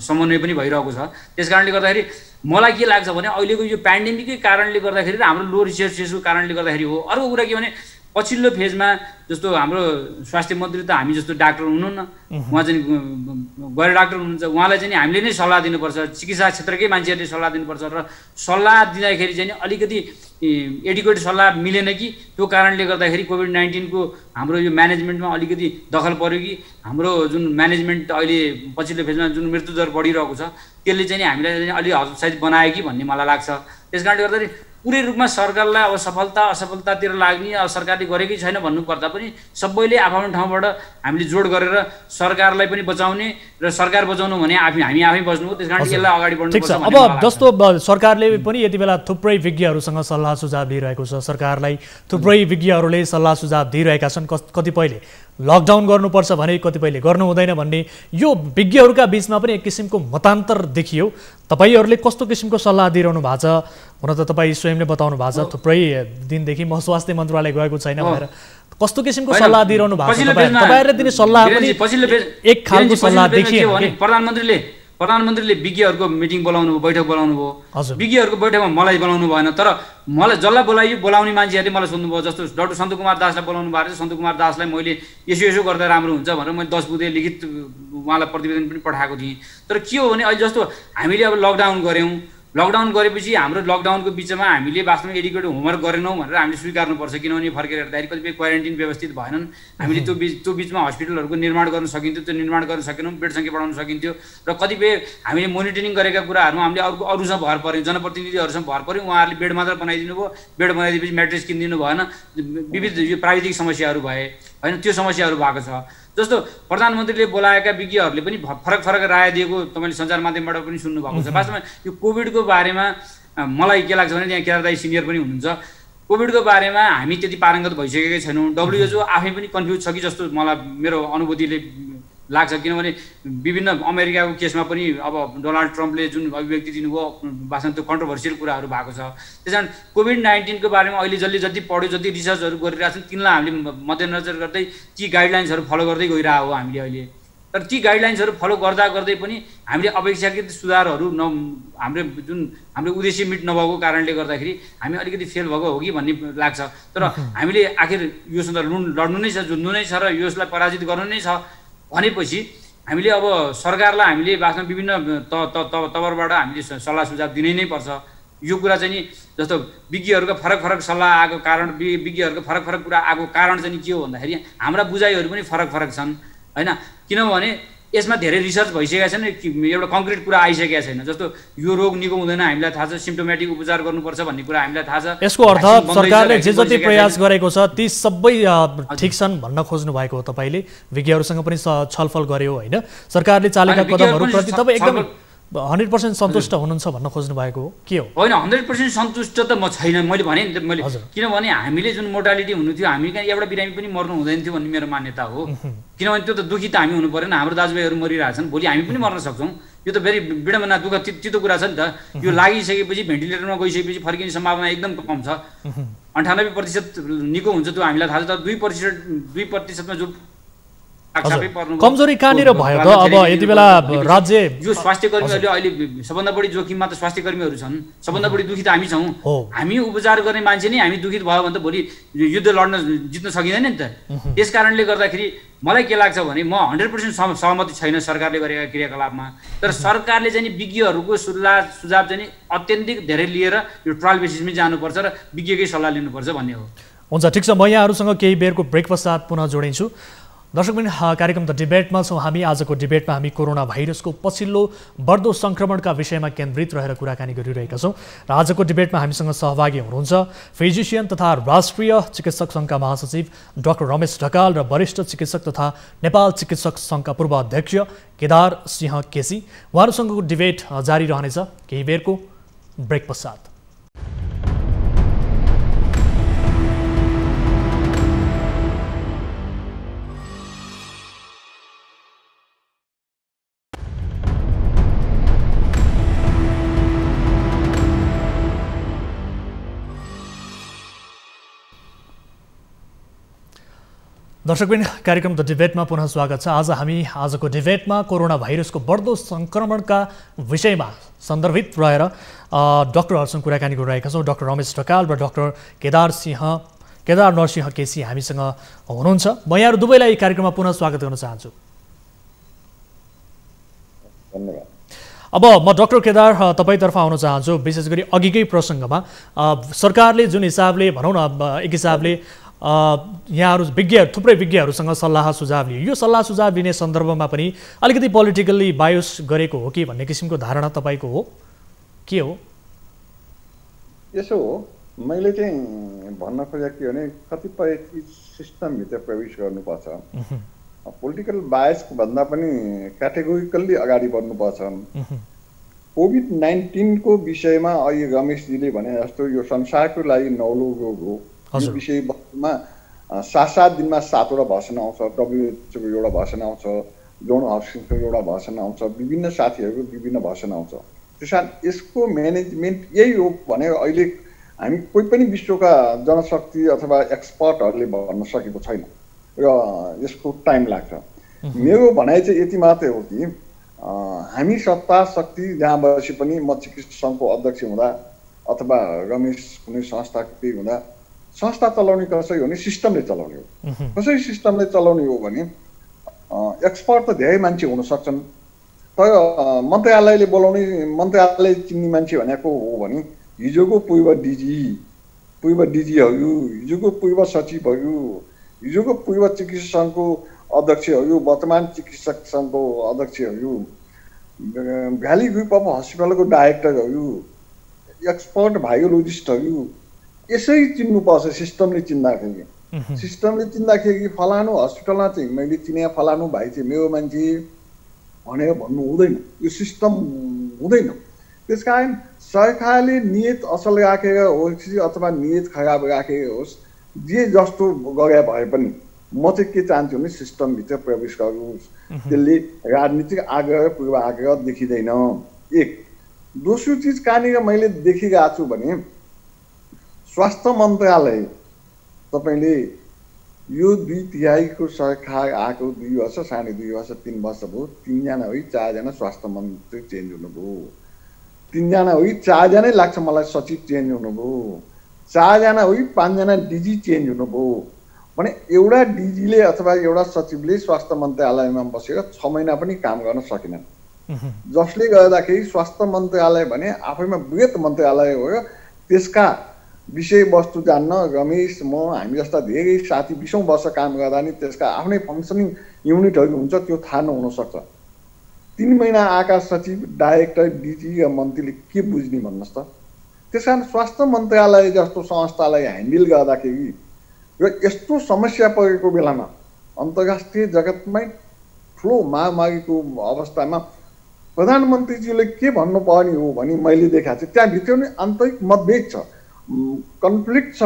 B: समन्वय पनि भइरहेको छ। त्यस कारणले गर्दाखेरि मलाई के लाग्छ भने अहिलेको यो पेन्डेमिककै कारणले गर्दाखेरि र हाम्रो लो रिसोर्सेसको कारणले गर्दाखेरि हो। अर्को कुरा के भने पछिल्लो फेजमा जस्तो हाम्रो स्वास्थ्य मन्त्री त हामी जस्तो डाक्टर हुनुहुन्न, उहाँ चाहिँ गैर डाक्टर हुनुहुन्छ। उहाँलाई चाहिँ हामीले नै सल्लाह दिनुपर्छ, चिकित्सा क्षेत्रकै मान्छेहरूले सल्लाह दिनुपर्छ। र सल्लाह दिँदाखेरि चाहिँ अलिकति एडिक्वेट सल्लाह मिलेन कि त्यो कारणले गर्दाखेरि कोभिड-19को हाम्रो यो म्यानेजमेन्टमा अलिकति दखल पर्यो कि हाम्रो जुन म्यानेजमेन्ट अहिले पछिल्लो फेजमा जुन मृत्युदर बढिरहेको छ त्यसले चाहिँ हामीलाई अलि हतोत्साहित बनायो कि भन्ने मलाई लाग्छ। त्यस कारणले गर्दाखेरि पुरै रूपमा सरकारलाई अब सफलता असफलतातिर लाग्ने, अब सरकारले गरेकै छैन भन्नुपर्दा पनि सबैले आफ्नो ठाउँबाट हामीले जोड गरेर सरकारलाई पनि बचाउने र सरकार बचाउनु भने हामी आफै बच्नु हो। त्यस कारण यसलाई अगाडि बढ्नुपर्छ।
A: अब जस्तो सरकारले पनि यति बेला थुप्रै विज्ञहरूसँग सल्लाह सुझाव लिइरहेको छ। सरकारलाई थुप्रै विज्ञहरूले सल्लाह सुझाव दिइरहेका छन्। कतिपयले लकडाउन गर्नुपर्छ भने, कतिपयले गर्नु हुँदैन भन्ने। यो विज्ञहरूका बिचमा पनि एक किसिमको मतान्तर देखियो। तपाईहरूले कस्तो किसिमको सल्लाह दिइरहनु भएको छ? हुन त तपाईँ स्वयंले बताउनु भएको छ थुप्रै दिनदेखि म स्वास्थ्य मन्त्रालय गएको छैन भनेर। कस्तो किसिमको सल्लाह दिइरहनु भएको छ? तपाईहरूले दिने सल्लाह पनि एक खालको सल्लाह देखियो।
B: प्रधानमन्त्रीले विज्ञहरूको मिटिङ बोलाउनु भयो, बैठक बोलाउनु भयो। विज्ञहरूको बैठकमा मलाई बोलाउनु भएन, तर मलाई जसलाई बोलाउने मान्छेहरूले मलाई सोध्नुभयो। जस्तो डाक्टर सन्तु कुमार दासलाई बोलाउनु भएको थियो। सन्तु कुमार दासलाई मैले यसो गर्दा राम्रो हुन्छ भनेर मैले 10 बुँदे लिखित उहाँलाई प्रतिवेदन पनि पठाएको थिएँ। तर के हो भने अहिले जस्तो हामीले अब लकडाउन गऱ्यौँ, लकडाउन गरेपछि हाम्रो लकडाउनको बिचमा हामीले वास्तवमा एडिक्वेट होमवर्क गरेनौँ भनेर हामीले स्वीकार्नुपर्छ। किनभने फर्केर हेर्दाखेरि कतिपय क्वारेन्टिन व्यवस्थित भएनन्। हामीले त्यो बिचमा हस्पिटलहरूको निर्माण गर्न सकिन्थ्यो, त्यो निर्माण गर्न सकेनौँ। बेड सङ्ख्या बढाउन सकिन्थ्यो। र कतिपय हामीले मोनिटरिङ गरेका कुराहरूमा हामीले अरूसँग भर पऱ्यौँ, जनप्रतिनिधिहरूसँग भर पऱ्यौँ। उहाँहरूले बेड मात्र बनाइदिनु भयो। बेड बनाइदिएपछि म्याट्रेस किनिदिनु भएन। विविध यो प्राविधिक समस्याहरू भए होइन, त्यो समस्याहरू भएको छ। जस्तो प्रधानमन्त्रीले बोलाएका विज्ञहरूले पनि फरक राय दिएको तपाईँले सञ्चार माध्यमबाट पनि सुन्नु भएको छ। वास्तवमा यो कोभिडको बारेमा मलाई के लाग्छ भने त्यहाँ केदार दाइ सिनियर पनि हुनुहुन्छ। कोभिडको बारेमा हामी त्यति पारङ्गत भइसकेकै छैनौँ। WHO आफै पनि कन्फ्युज छ कि जस्तो मलाई मेरो अनुभूतिले लाग्छ। किनभने विभिन्न अमेरिकाको केसमा पनि अब डोनाल्ड ट्रम्पले जुन अभिव्यक्ति दिनुभयो वास्तवमा त्यो कन्ट्रोभर्सियल कुराहरू भएको छ। त्यस कारण कोभिड-19को बारेमा अहिले जसले जति पढ्यो, जति रिसर्चहरू गरिरहेको छन् तिनलाई हामीले मध्यनजर गर्दै ती गाइडलाइन्सहरू फलो गर्दै गइरहेको हो हामीले अहिले। तर ती गाइडलाइन्सहरू फलो गर्दै पनि हामीले अपेक्षाकृत सुधारहरू हाम्रो उद्देश्य मिट नभएको कारणले गर्दाखेरि हामी अलिकति फेल भएको हो कि भन्ने लाग्छ। तर हामीले आखिर योसँग लड्नु नै छ, जुझ्नु नै छ र यसलाई पराजित गर्नु नै छ भनेपछि हामीले अब सरकारलाई हामीले वास्तवमा विभिन्न तवरबाट हामीले सल्लाह सुझाव दिनै नै पर्छ। यो कुरा चाहिँ नि जस्तो विज्ञहरूको फरक सल्लाह आएको कारण, विज्ञहरूको फरक कुरा आएको कारण चाहिँ के हो भन्दाखेरि हाम्रा बुझाइहरू पनि फरक छन् होइन। किनभने यसमा धेरै रिसर्च भइसकेको छैन, एउटा कङ्क्रिट कुरा आइसकेको छैन। जस्तो यो रोग निको हुँदैन हामीलाई थाहा छ, सिम्टोमेटिक उपचार गर्नुपर्छ भन्ने कुरा हामीलाई थाहा छ।
A: यसको अर्थ सरकारले जे जति प्रयास गरेको छ ती सबै ठिक छन् भन्न खोज्नु भएको हो तपाईँले? विज्ञहरूसँग पनि छलफल गर्यो होइन, सरकारले चालेका कदमहरूप्रति तपाईँ एकदम 100% सन्तुष्ट हुनुहुन्छ भन्न खोज्नु भएको हो के हो?
B: होइन, 100% सन्तुष्ट त म छैन। मैले भने नि मैले किनभने हामीले जुन मोर्टालिटी हुनु थियो, हामी कहाँ एउटा बिरामी पनि मर्नु हुँदैन थियो भन्ने मेरो मान्यता हो। किनभने त्यो त दुखी त हामी हुनु परेन। हाम्रो दाजुभाइहरू मरिरहेछन्, भोलि हामी पनि मर्न सक्छौँ। यो त फेरि विडम्बना दुःख तितो कुरा छ नि त। यो लागिसकेपछि भेन्टिलेटरमा गइसकेपछि फर्किने सम्भावना एकदम कम छ। 98% निको हुन्छ त्यो हामीलाई थाहा छ। तर 2%मा जो साफै पर्नु
A: कमजोरी कहाँनिर भयो त अब यति बेला राज्य
B: यो स्वास्थ्य कर्मीहरूले अहिले सबभन्दा बढी जोखिममा त स्वास्थ्य कर्मीहरू छन् सबभन्दा बढी दुखी त हामी छौँ हामी उपचार गर्ने मान्छे नै हामी दुखित भयो भने त भोलि युद्ध लड्न जित्न सकिँदैन नि त त्यस कारणले गर्दाखेरि मलाई के लाग्छ भने म 100% सहमति छैन सरकारले गरेका क्रियाकलापमा तर सरकारले चाहिँ विज्ञहरूको सुझाव चाहिँ अत्यन्तिक धेरै लिएर यो ट्रायल बेसिसमै जानुपर्छ र विज्ञकै सल्लाह लिनुपर्छ भन्ने हो
A: हुन्छ ठिक छ म यहाँहरूसँग केही बेरको ब्रेक पश्चात पुनः जोडिन्छु दर्शकबिन कार्यक्रम द डिबेटमा छौँ हामी आजको डिबेटमा हामी कोरोना भाइरसको पछिल्लो बढ्दो सङ्क्रमणका विषयमा केन्द्रित रहेर कुराकानी गरिरहेका छौँ र आजको डिबेटमा हामीसँग सहभागी हुनुहुन्छ फिजिसियन तथा राष्ट्रिय चिकित्सक सङ्घका महासचिव डाक्टर रमेश ढकाल र वरिष्ठ चिकित्सक तथा नेपाल चिकित्सक सङ्घका पूर्व अध्यक्ष केदार सिंह केसी उहाँहरूसँगको डिबेट जारी रहनेछ केही बेरको ब्रेक पश्चात दर्शकबिन कार्यक्रम द डिबेटमा पुनः स्वागत छ आज हामी आजको डिबेटमा कोरोना भाइरसको बढ्दो सङ्क्रमणका विषयमा सन्दर्भित रहेर डाक्टरहरूसँग कुराकानी गरिरहेका छौँ डाक्टर रमेश ढकाल र डाक्टर केदार नरसिंह केसी हामीसँग हुनुहुन्छ म यहाँहरू दुवैलाई कार्यक्रममा पुनः स्वागत गर्न चाहन्छु अब म डाक्टर केदार तपाईँतर्फ आउन चाहन्छु विशेष गरी अघिकै प्रसङ्गमा सरकारले जुन हिसाबले भनौँ न एक हिसाबले यहाँहरू थुप्रै विज्ञहरूसँग सल्लाह सुझाव लियो यो सल्लाह सुझाव लिने सन्दर्भमा पनि अलिकति पोलिटिकल्ली बायोस गरेको हो कि भन्ने किसिमको धारणा तपाईँको हो के हो
C: यसो हो मैले चाहिँ भन्न खोजेको के भने कतिपय चिज सिस्टमभित्र प्रवेश गर्नुपर्छ पोलिटिकल बायसको भन्दा पनि क्याटेगोरिकल्ली अगाडि बढ्नुपर्छ कोभिड-19 को विषयमा अहिले रमेशजीले भने जस्तो यो संसारको लागि नौलो रोग हो यो विषयवस्तुमा 7 दिनमा 7वटा भाषण आउँछ WHO को एउटा भाषण आउँछ जोन हप्किन्सको एउटा भाषण आउँछ विभिन्न साथीहरूको विभिन्न भाषण आउँछ त्यसकारण यसको म्यानेजमेन्ट यही हो भने अहिले हामी कोही पनि विश्वका जनशक्ति अथवा एक्सपर्टहरूले भन्न सकेको छैन र यसको टाइम लाग्छ मेरो भनाइ चाहिँ यति मात्रै हो कि हामी सत्ता शक्ति जहाँ बसे पनि म चिकित्सक सङ्घको अध्यक्ष हुँदा अथवा रमेश कुनै संस्थाको केही हुँदा संस्था चलाउने कसरी हो भने सिस्टमले चलाउने हो कसरी सिस्टमले चलाउने हो भने एक्सपर्ट त धेरै मान्छे हुन सक्छन् तर मन्त्रालयले बोलाउने मन्त्रालय चिन्ने मान्छे भनेको हो भने हिजोको पूर्व डिजीहरू हिजोको पूर्व सचिवहरू हिजोको पूर्व चिकित्सक सङ्घको अध्यक्षहरू वर्तमान चिकित्सक सङ्घको अध्यक्षहरू भ्याली ग्रुप अफ हस्पिटलको डाइरेक्टरहरू एक्सपर्ट भाइरोलोजिस्टहरू यसै चिन्नुपर्छ सिस्टमले चिन्दाखेरि फलानु हस्पिटलमा चाहिँ मैले चिने फलानु भाइ चाहिँ मेरो मान्छे भनेर भन्नु हुँदैन यो सिस्टम हुँदैन त्यसकारण सरकारले नियत असल राखेर होस् अथवा नियत खराब राखेर होस् जे जस्तो गरे भए पनि म चाहिँ के चाहन्छु भने सिस्टमभित्र प्रवेश गरोस् त्यसले राजनीतिक आग्रह पूर्व आग्रह देखिँदैन एक दोस्रो चिज कहाँनिर मैले देखिरहेको छु भने स्वास्थ्य मन्त्रालय तपाईँले यो 2/3 सरकार आएको 2 वर्ष 2.5 वर्ष 3 वर्ष भयो 3 जना हो 4 जना स्वास्थ्य मन्त्री चेन्ज हुनुभयो 3 जना हो 4 जनै लाग्छ मलाई सचिव चेन्ज हुनुभयो 4 जना हो 5 जना डिजी चेन्ज हुनुभयो भने एउटा डिजीले अथवा एउटा सचिवले स्वास्थ्य मन्त्रालयमा बसेर 6 महिना पनि काम गर्न सकेनन् जसले गर्दाखेरि स्वास्थ्य मन्त्रालय भने आफैमा बृहत मन्त्रालय हो र त्यसका विषयवस्तु जान्न रमेश म हामी जस्ता धेरै साथी 20औं वर्ष काम गर्दा नि त्यसका आफ्नै फङ्सनिङ युनिटहरू हुन्छ त्यो थाहा नहुन सक्छ 3 महिना आएका सचिव डाइरेक्टर डिजी र मन्त्रीले के बुझ्ने भन्नुहोस् त त्यसकारण स्वास्थ्य मन्त्रालय जस्तो संस्थालाई ह्यान्डल गर्दाखेरि र यस्तो समस्या परेको बेलामा अन्तर्राष्ट्रिय जगतमै ठुलो महामारीको अवस्थामा प्रधानमन्त्रीजीले के भन्नुपर्ने हो भने मैले देखाएको छु त्यहाँभित्र नै आन्तरिक मतभेद छ कन्फ्लिक्ट छ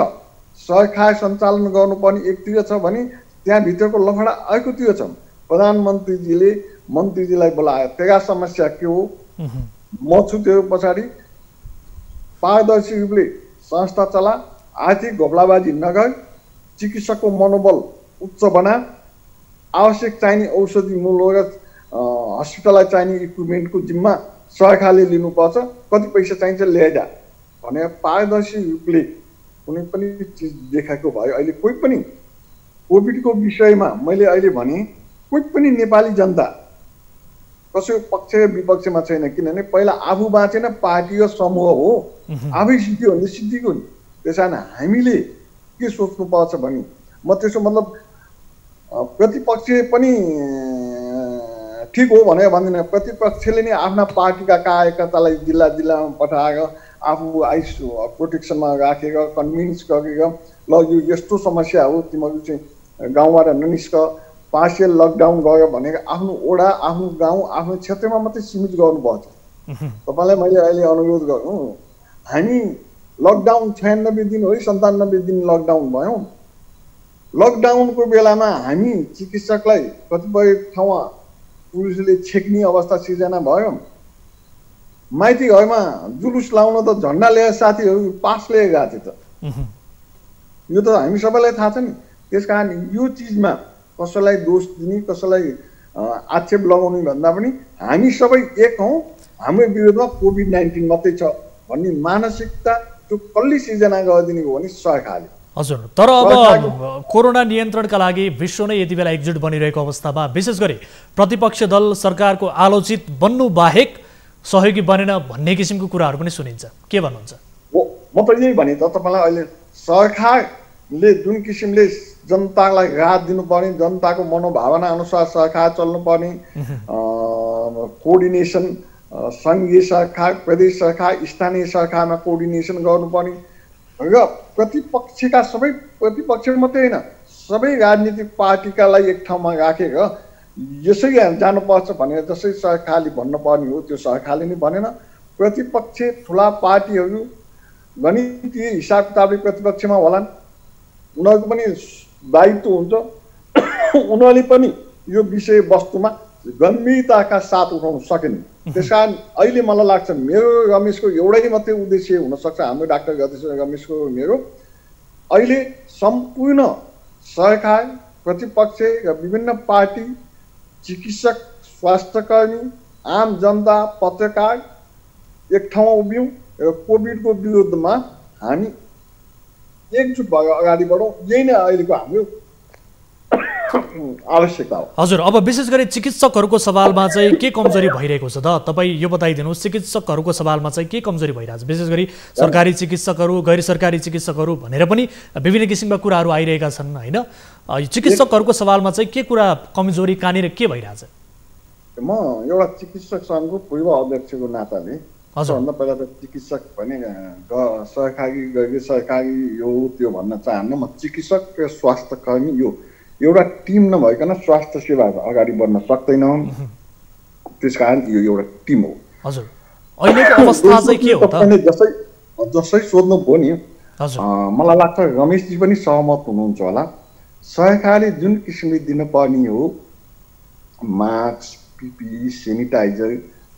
C: सरकार सञ्चालन गर्नुपर्ने एकतिर छ भने त्यहाँभित्रको लफडा अर्कोतिर छ प्रधानमन्त्रीजीले मन्त्रीजीलाई बोलायो तेरा समस्या के हो म छु त्यो पछाडि पारदर्शी रूपले संस्था चला आर्थिक घोप्लाबाजी नगर चिकित्सकको मनोबल उच्च बना आवश्यक चाहिने औषधिमूलक हस्पिटललाई चाहिने इक्विपमेन्टको जिम्मा सरकारले लिनुपर्छ, कति पैसा चाहिन्छ ल्याइदा भनेर पारदर्शी रूपले कुनै पनि चिज देखाएको भयो। अहिले कोही पनि कोभिडको विषयमा मैले अहिले भने कोही पनि नेपाली जनता कसैको पक्ष विपक्षमा छैन, किनभने पहिला आफू बाँचेन पार्टी र समूह हो, आफै सिद्धियो भने सिद्धिको नि। त्यस कारण हामीले के सोच्नुपर्छ भने म त्यसो मतलब प्रतिपक्ष पनि ठिक हो भनेर भन्दिनँ, प्रतिपक्षले नै आफ्ना पार्टीका कार्यकर्तालाई जिल्ला जिल्लामा पठाएर आफू आइस प्रोटेक्सनमा राखेर कन्भिन्स गरेर ल यो यस्तो समस्या हो, तिमीहरू चाहिँ गाउँबाट ननिस्क, पार्सियल लकडाउन गयो भनेर आफ्नो ओडा, आफ्नो गाउँ, आफ्नो क्षेत्रमा मात्रै सीमित गर्नुपर्छ। तपाईँलाई मैले अहिले अनुरोध गरौँ, हामी लकडाउन 96 दिन हो 97 दिन लकडाउन भयौँ। लकडाउनको बेलामा हामी चिकित्सकलाई कतिपय ठाउँमा पुलिसले छेक्ने अवस्था सिर्जना भयो। माइती घरमा जुलुस लाउन त झन्डा ल्याएर साथीहरू पास लिएर गएको थियो त, यो त हामी सबैलाई थाहा छ नि। त्यस कारण यो चिजमा कसैलाई दोष दिने, कसैलाई आक्षेप लगाउने भन्दा पनि हामी सबै एक हौँ, हाम्रो विरोधमा कोभिड-19 मात्रै छ भन्ने मानसिकता त्यो कसले सिर्जना गरिदिने हो भने सरकारले।
A: हजुर, तर अब कोरोना नियन्त्रणका लागि विश्व नै यति बेला एकजुट बनिरहेको अवस्थामा विशेष गरी प्रतिपक्ष दल सरकारको आलोचित बन्नु बाहेक सहयोगी बनेन भन्ने किसिमको कुराहरू पनि सुनिन्छ, के भन्नुहुन्छ?
C: म त यही भने त तपाईँलाई, अहिले सरकारले जुन किसिमले जनतालाई राहत दिनुपर्ने, जनताको मनोभावना अनुसार सरकार चल्नुपर्ने, कोअर्डिनेसन सङ्घीय सरकार, प्रदेश सरकार, स्थानीय सरकारमा कोअर्डिनेसन गर्नुपर्ने र प्रतिपक्षका सबै प्रतिपक्ष मात्रै होइन सबै राजनीतिक पार्टीकालाई एक ठाउँमा राखेर यसै जानुपर्छ भनेर जसै सरकारले भन्नुपर्ने हो त्यो सरकारले नै भनेन। प्रतिपक्ष ठुला पार्टीहरू गणितीय हिसाब किताबले प्रतिपक्षमा होलान्, उनीहरूको पनि दायित्व हुन्छ, उनीहरूले पनि यो विषय वस्तुमा गम्भीरताका साथ उठाउन सकेन। त्यस कारण अहिले मलाई लाग्छ मेरो रमेशको एउटै मात्रै उद्देश्य हुनसक्छ, हाम्रो डाक्टर रमेशको मेरो, अहिले सम्पूर्ण सरकार, प्रतिपक्ष र विभिन्न पार्टी, चिकित्सक, स्वास्थ्यकर्मी, आम जनता, पत्रकार एक ठाउँमा उभियौँ र कोभिडको विरुद्धमा हामी एकजुट भएर अगाडि बढौँ। यही नै अहिलेको हाम्रो आवश्यकता हो।
A: हजुर, अब विशेष गरी चिकित्सकहरूको सवालमा चाहिँ के कमजोरी भइरहेको छ त? तपाईँ यो बताइदिनुहोस्, चिकित्सकहरूको सवालमा चाहिँ के कमजोरी भइरहेछ? विशेष गरी सरकारी चिकित्सकहरू, गैर सरकारी चिकित्सकहरू भनेर पनि विभिन्न किसिमका कुराहरू आइरहेका छन् होइन? चिकित्सकहरूको सवालमा चाहिँ के कुरा कमजोरी, कहाँनिर के भइरहेछ?
C: म एउटा चिकित्सक सङ्घको पूर्व अध्यक्षको नाताले सबभन्दा पहिला त चिकित्सक भने सरकारी गैर सरकारी यो त्यो भन्न चाहन्न। म चिकित्सक र स्वास्थ्यकर्मी यो एउटा टिम नभइकन स्वास्थ्य सेवा अगाडि बढ्न सक्दैन, त्यस कारण यो एउटा टिम हो।
A: हजुर, अहिलेको अवस्था चाहिँ के हो त?
C: जसै सोध्नुभयो नि, मलाई लाग्छ रमेशजी पनि सहमत हुनुहुन्छ होला, सरकारले जुन किसिमले दिनुपर्ने हो मास्क, पिपी, सेनिटाइजर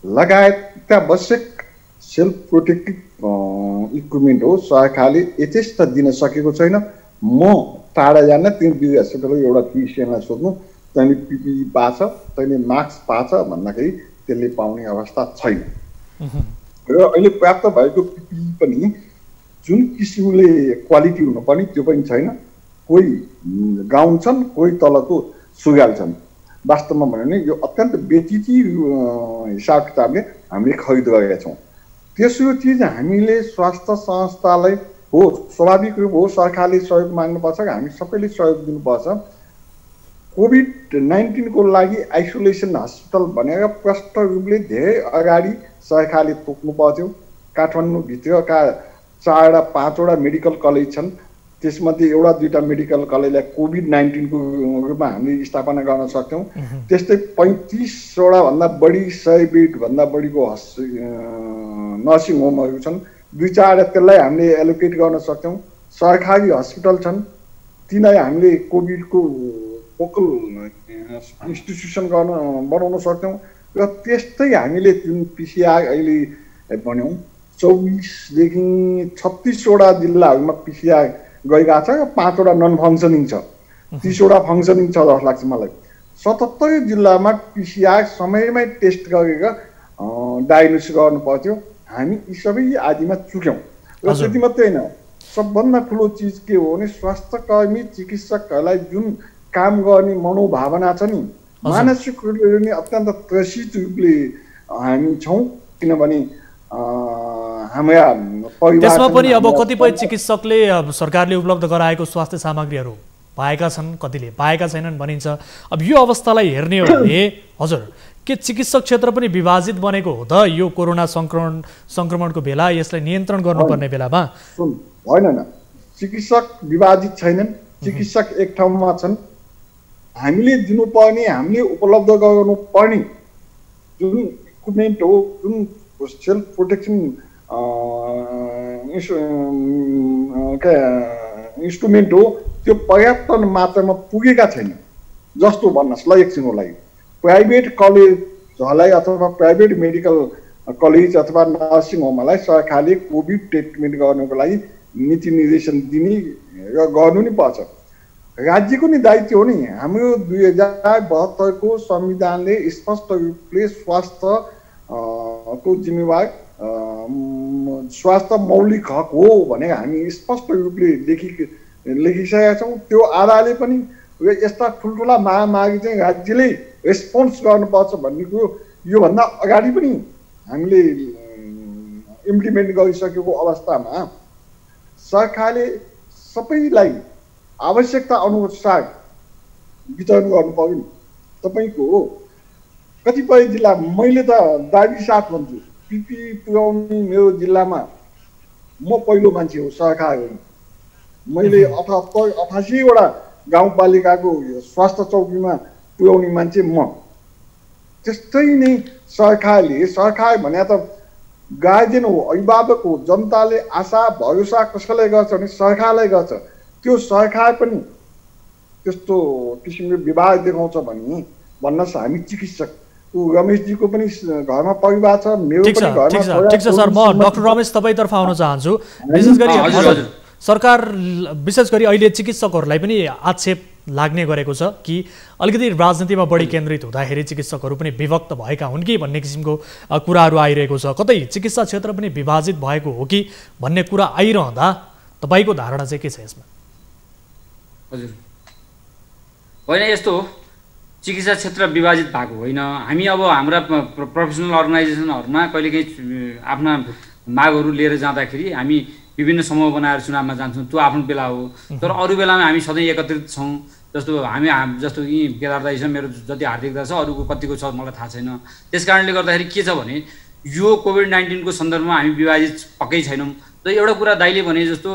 C: लगायतका आवश्यक सेल्फ प्रोटेक्टिभ इक्विपमेन्ट हो, सरकारले यथेष्ट दिन सकेको छैन। म टाढा जान्न, तिमी बिजी हस्पिटलको एउटा फिजिसियनलाई सोध्नु, तैँले पिपी पाछ, तैँले मास्क पाछ भन्दाखेरि त्यसले पाउने अवस्था छैन। र अहिले प्राप्त भएको पिपी पनि जुन किसिमले क्वालिटी हुनुपर्ने त्यो पनि छैन। कोही गाउन छन्, कोही तलको सुगाल छन्। वास्तवमा भन्यो भने यो अत्यन्त बेचिती हिसाब किताबले हामीले खरिद गरेका छौँ। तेस्रो चिज हामीले स्वास्थ्य संस्थालाई हो, स्वाभाविक रूप हो सरकारले सहयोग माग्नुपर्छ, हामी सबैले सहयोग दिनुपर्छ। कोभिड-19 को लागि आइसोलेसन हस्पिटल भनेर प्रष्ट रूपले धेरै अगाडि सरकारले तोक्नु पर्थ्यो। काठमाडौँभित्रका 4 वा 5 वटा मेडिकल कलेज छन्, त्यसमध्ये एउटा दुईटा मेडिकल कलेजलाई कोभिड-19 को रूपमा हामीले स्थापना गर्न सक्छौँ। त्यस्तै 35 वटा भन्दा बढी 100 बेड भन्दा बढीको नर्सिङ होमहरू छन्, 2-4 त्यसलाई हामीले एलोकेट गर्न सक्छौँ। सरकारी हस्पिटल छन्, तिनलाई हामीले कोभिडको फोकल इन्स्टिट्युसन बनाउन सक्छौँ। र त्यस्तै हामीले जुन पिसिआर अहिले भन्यौँ 24 देखि 36 वटा जिल्लाहरूमा पिसिआर गइरहेको छ र 5 वटा नन फङ्सनिङ छ, 30 वटा फङ्सनिङ छ जस्तो लाग्छ मलाई। 77 जिल्लामा PCR समयमै टेस्ट गरेर डायग्नोसिस गर्नु पर्थ्यो। हामी यी सबै आदिमा चुक्यौँ। र त्यति मात्रै होइन, सबभन्दा ठुलो चिज के हो भने स्वास्थ्यकर्मी चिकित्सकहरूलाई जुन काम गर्ने मनोभावना छ नि, मानसिक रूपले पनि अत्यन्त त्रसित रूपले हामी छौँ। किनभने हाम्रा परिवार
A: त्यसमा पनि अब कतिपय चिकित्सकले सरकारले उपलब्ध गराएको स्वास्थ्य सामग्रीहरू पाएका छन्, कतिले पाएका छैनन् भनिन्छ। अब यो अवस्थालाई हेर्ने हो भने हजुर के चिकित्सक क्षेत्र पनि विभाजित बनेको हो त यो कोरोना सङ्क्रमणको बेला यसलाई नियन्त्रण गर्नुपर्ने बेलामा?
C: होइन न, चिकित्सक विभाजित छैनन्, चिकित्सक एक ठाउँमा छन्। हामीले दिनुपर्ने, हामीले उपलब्ध गराउनुपर्ने जुन इक्विपमेन्ट हो, जुन सेल्फ प्रोटेक्सन इन्स्ट्रुमेन्ट हो, त्यो पर्याप्त मात्रामा पुगेका छैन जस्तो भन्नुहोस् ल एकछिनको लागि। प्राइभेट कलेजहरूलाई अथवा प्राइभेट मेडिकल कलेज अथवा नर्सिङ होमहरूलाई सरकारले कोभिड ट्रिटमेन्ट गर्नको लागि नीति निर्देशन दिने र गर्नु नि पर्छ। राज्यको नि दायित्व हो नि। हाम्रो 2072 को संविधानले स्पष्ट रूपले स्वास्थ्य को जिम्मेवार स्वास्थ्य मौलिक हक हो भने हामी स्पष्ट रूपले लेखिसकेका छौँ। त्यो आधारले पनि यस्ता ठुल्ठुला महामारी चाहिँ राज्यले रेस्पोन्स गर्नुपर्छ भन्ने कुरो योभन्दा अगाडि पनि हामीले इम्प्लिमेन्ट गरिसकेको अवस्थामा सरकारले सबैलाई आवश्यकता अनुसार वितरण गर्नु पर्यो नि। तपाईँको कतिपय जिल्ला, मैले त दाबी साथ भन्छु, पिपी पुर्याउने मेरो जिल्लामा म पहिलो मान्छे हो सरकार हो। मैले 88वटा गाउँपालिकाको स्वास्थ्य चौकीमा पुर्याउने मान्छे म। त्यस्तै नै सरकार भने त गार्जियन हो, अभिभावक हो। जनताले आशा भरोसा कसैलाई गर्छ भने सरकारलाई गर्छ। त्यो सरकार पनि त्यस्तो किसिमले विभाग देखाउँछ भन्नुहोस्। हामी चिकित्सक रमेशजीको पनि घरमा परिवार छ, मेरो पनि घरमा।
A: ठिक छ सर, म डाक्टर रमेश तपाईँतर्फ आउन चाहन्छु। विशेष गरी सरकार विशेष गरी अहिले चिकित्सकहरूलाई पनि आक्षेप लाग्ने गरेको छ कि अलिकति राजनीतिमा बढी केन्द्रित हुँदाखेरि चिकित्सकहरू पनि विभक्त भएका हुन् कि भन्ने किसिमको कुराहरू आइरहेको छ। कतै चिकित्सा क्षेत्र पनि विभाजित भएको हो कि भन्ने कुरा आइरहँदा तपाईँको धारणा चाहिँ के छ यसमा?
B: हजुर, होइन यस्तो हो, चिकित्सा क्षेत्र विभाजित भएको होइन। हामी अब हाम्रा प्रोफेसनल अर्गनाइजेसनहरूमा कहिलेकाहीँ आफ्ना मागहरू लिएर जाँदाखेरि हामी विभिन्न समूह बनाएर चुनावमा जान्छौँ, त्यो आफ्नो बेला हो। तर अरू बेलामा हामी सधैँ एकत्रित छौँ। जस्तो यी केदार दाइ छ, मेरो जति हार्दिकता छ, अरूको कतिको छ मलाई थाहा छैन। त्यस कारणले गर्दाखेरि के छ भने यो कोभिड-19 को सन्दर्भमा हामी विभाजित पक्कै छैनौँ। र एउटा कुरा दाइले भने जस्तो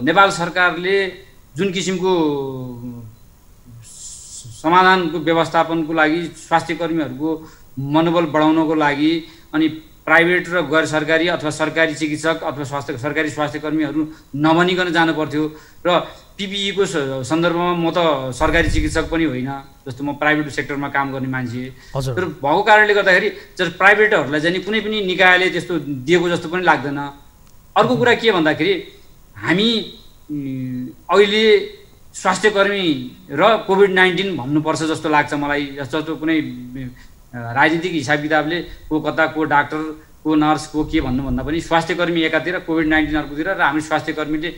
B: नेपाल सरकारले जुन किसिमको समाधानको व्यवस्थापनको लागि स्वास्थ्य कर्मीहरूको मनोबल बढाउनको लागि अनि प्राइभेट र गैर सरकारी अथवा सरकारी चिकित्सक अथवा सरकारी स्वास्थ्य कर्मीहरू नभनिकन जानु पर्थ्यो। र पिपिई को सन्दर्भमा म त सरकारी चिकित्सक पनि होइन, जस्तो म प्राइभेट सेक्टरमा काम गर्ने मान्छे। तर भएको कारणले गर्दाखेरि प्राइभेटहरूलाई चाहिँ कुनै पनि निकायले त्यस्तो दिएको जस्तो पनि लाग्दैन। अर्को कुरा के भन्दाखेरि हामी अहिले स्वास्थ्यकर्मी र कोभिड-19 भन्नुपर्छ जस्तो लाग्छ मलाई। जस्तो कुनै राजनीतिक हिसाब किताबले को कता, को डाक्टर, को नर्स, को के भन्नुभन्दा पनि स्वास्थ्यकर्मी एकातिर, कोभिड-19 अर्कोतिर, र हामी स्वास्थ्यकर्मीले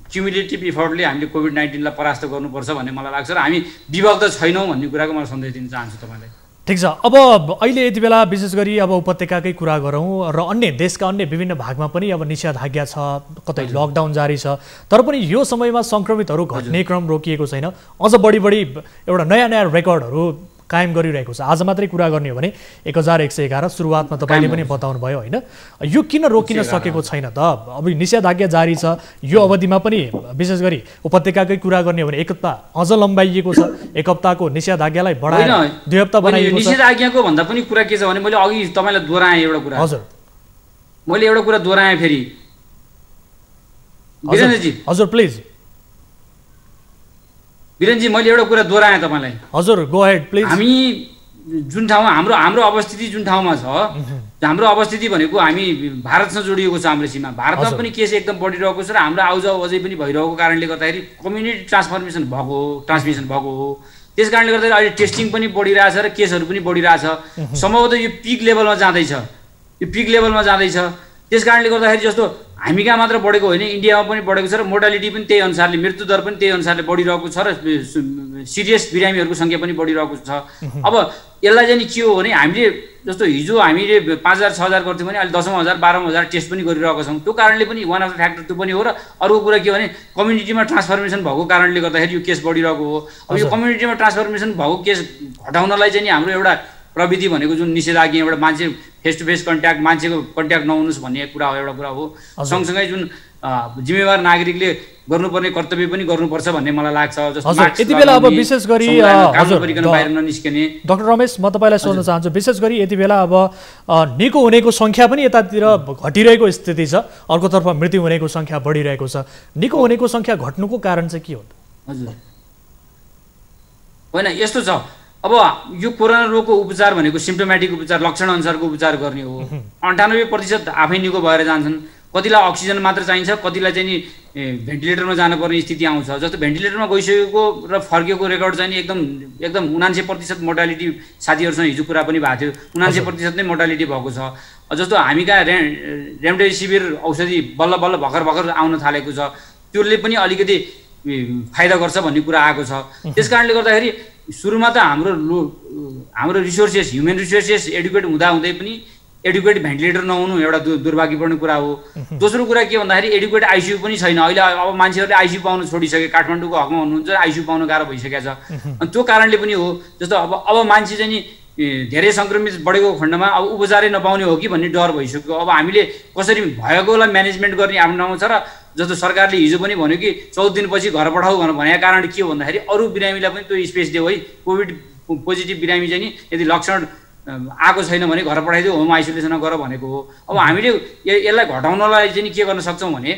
B: क्युमुलेटिभ इफोर्टले हामीले कोभिड-19लाई परास्त गर्नुपर्छ भन्ने मलाई लाग्छ। र हामी विभक्त छैनौँ भन्ने कुराको मलाई सन्देश दिन चाहन्छु तपाईँलाई।
A: ठिक छ, अब अहिले यति बेला विशेष गरी अब उपत्यकाकै कुरा गरौँ र देशका अन्य विभिन्न भागमा पनि अब निषेधाज्ञा छ, कतै लकडाउन जारी छ। तर पनि यो समयमा सङ्क्रमितहरू घट्ने क्रम रोकिएको छैन। अझ बढी एउटा नयाँ रेकर्डहरू कायम गरिरहेको छ। आज मात्रै कुरा गर्ने हो भने 1111 सुरुवातमा तपाईँले पनि बताउनु भयो होइन। यो किन रोकिन सकेको छैन त? अब निषेधाज्ञा जारी छ, यो अवधिमा पनि विशेष गरी उपत्यकाकै कुरा गर्ने हो भने 1 हप्ता अझ लम्बाइएको छ। 1 हप्ताको निषेधाज्ञालाई बढाएर 2 हप्ता बनाइएको छ।
B: निषेधाज्ञाको भन्दा पनि कुरा के छ भने मैले अघि तपाईँलाई दोहोऱ्याएँ एउटा कुरा।
A: हजुर,
B: मैले एउटा कुरा दोहोऱ्याएँ फेरि। वीरेन्द्रजी
A: हजुर प्लिज।
B: वीरेन्द्रजी मैले एउटा कुरा दोहोऱ्याएँ तपाईँलाई।
A: हजुर गो अहेड प्लिज।
B: हामी जुन ठाउँमा हाम्रो अवस्थिति जुन ठाउँमा छ, हाम्रो अवस्थिति भनेको हामी भारतसँग जोडिएको छ। हाम्रो सीमा भारतमा पनि केस एकदम बढिरहेको छ र हाम्रो आउजाउ अझै पनि भइरहेको कारणले गर्दाखेरि कम्युनिटी ट्रान्समिसन भएको हो। त्यस कारणले गर्दा अहिले टेस्टिङ पनि बढिरहेछ र केसहरू पनि बढिरहेछ। सम्भवतः यो पिक लेभलमा जाँदैछ, त्यस कारणले गर्दाखेरि जस्तो हामी कहाँ मात्र बढेको होइन, इन्डियामा पनि बढेको छ र मोर्टालिटी पनि त्यही अनुसारले, मृत्युदर पनि त्यही अनुसारले बढिरहेको छ र सिरियस बिरामीहरूको सङ्ख्या पनि बढिरहेको छ। अब यसलाई चाहिँ के हो भने हामीले जस्तो हिजो हामीले 5,000 6,000 गर्थ्यौँ भने अहिले 10,000 12,000 टेस्ट पनि गरिरहेको छौँ। त्यो कारणले पनि वान अफ द फ्याक्टर त्यो पनि हो। र अर्को कुरा के भने कम्युनिटीमा ट्रान्सफर्मेसन भएको कारणले गर्दाखेरि यो केस बढिरहेको हो। अब यो कम्युनिटीमा ट्रान्सफर्मेसन भएको केस घटाउनलाई चाहिँ हाम्रो एउटा प्रविधि भनेको जुन निषेधाज्ञा, एउटा मान्छे फेस टु फेस कन्ट्याक्ट, मान्छेको कन्ट्याक्ट नहुनुहोस् भन्ने कुरा हो, एउटा कुरा हो। सँगसँगै जुन जिम्मेवार नागरिकले गर्नुपर्ने कर्तव्य पनि गर्नुपर्छ भन्ने मलाई लाग्छ।
A: जस्तो यति बेला अब विशेष गरी
B: बाहिर ननिस्किने।
A: डाक्टर रमेश, म तपाईँलाई सोध्न चाहन्छु, विशेष गरी यति बेला अब निको हुनेको सङ्ख्या पनि यतातिर घटिरहेको स्थिति छ, अर्कोतर्फ मृत्यु हुनेको सङ्ख्या बढिरहेको छ। निको हुनेको सङ्ख्या घट्नुको कारण चाहिँ के हो?
B: हजुर होइन, यस्तो छ, अब यो कोरोना रोगको उपचार भनेको सिम्प्टोमेटिक उपचार, लक्षण अनुसारको उपचार गर्ने हो। 98% आफै निको भएर जान्छन्। कतिलाई अक्सिजन मात्र चाहिन्छ, कतिलाई चाहिँ नि भेन्टिलेटरमा जानुपर्ने स्थिति आउँछ। जस्तो भेन्टिलेटरमा गइसकेको र फर्केको रेकर्ड चाहिँ नि एकदम 79% मोर्टालिटी, साथीहरूसँग हिजो कुरा पनि भएको थियो, 79% नै मोर्टालिटी भएको छ। जस्तो हामी कहाँ रेमडेसिभिर औषधि बल्ल भर्खर आउन थालेको छ, त्यसले पनि अलिकति फाइदा गर्छ भन्ने कुरा आएको छ। त्यस कारणले गर्दाखेरि सुरुमा त हाम्रो रिसोर्सेस, ह्युमन रिसोर्सेस एडुकेट हुँदै पनि एडुकेट भेन्टिलेटर नहुनु एउटा दुर्भाग्यपूर्ण कुरा हो। दोस्रो कुरा के भन्दाखेरि एडुकेट आइसियु पनि छैन। अहिले अब मान्छेहरूले आइसियु पाउन छोडिसके, काठमाडौँको हकमा हुनुहुन्छ, आइसियु पाउन गाह्रो भइसकेको छ। अनि त्यो कारणले पनि हो। जस्तो अब मान्छे चाहिँ नि धेरै सङ्क्रमित बढेको खण्डमा अब उपचारै नपाउने हो कि भन्ने डर भइसक्यो। अब हामीले कसरी भएकोलाई म्यानेजमेन्ट गर्ने आफ्नो ठाउँमा छ। र जस्तो सरकारले हिजो पनि भन्यो कि 14 दिनपछि घर पठाऊ भनेको कारण के हो भन्दाखेरि अरू बिरामीलाई पनि त्यो स्पेस दियो है। कोभिड पोजिटिभ बिरामी चाहिँ नि यदि लक्षण आएको छैन भने घर पठाइदियो, होम आइसोलेसनमा गर भनेको हो। अब हामीले यसलाई घटाउनलाई चाहिँ के गर्न सक्छौँ भने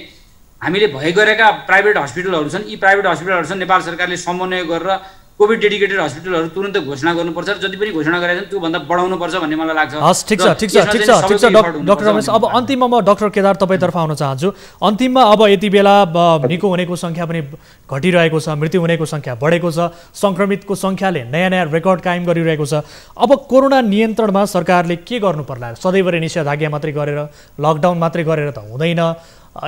B: हामीले भइगरेका प्राइभेट हस्पिटलहरू छन्, यी प्राइभेट हस्पिटलहरूसँग नेपाल सरकारले समन्वय गरेर कोभिड डेडिकेटेड हस्पिटलहरू तुरन्त घोषणा गर्नुपर्छ र जति पनि घोषणा गरेका छन् त्योभन्दा बढाउनुपर्छ भन्ने मलाई लाग्छ।
A: हस्, ठिक छ डाक्टर रमेश। अब अन्तिममा म डाक्टर केदार तपाईँतर्फ आउन चाहन्छु। अन्तिममा अब यति बेला निको हुनेको सङ्ख्या पनि घटिरहेको छ, मृत्यु हुनेको सङ्ख्या बढेको छ, सङ्क्रमितको सङ्ख्याले नयाँ रेकर्ड कायम गरिरहेको छ। अब कोरोना नियन्त्रणमा सरकारले के गर्नु पर्ला? सधैँभरि निषेधाज्ञा मात्रै गरेर, लकडाउन मात्रै गरेर त हुँदैन।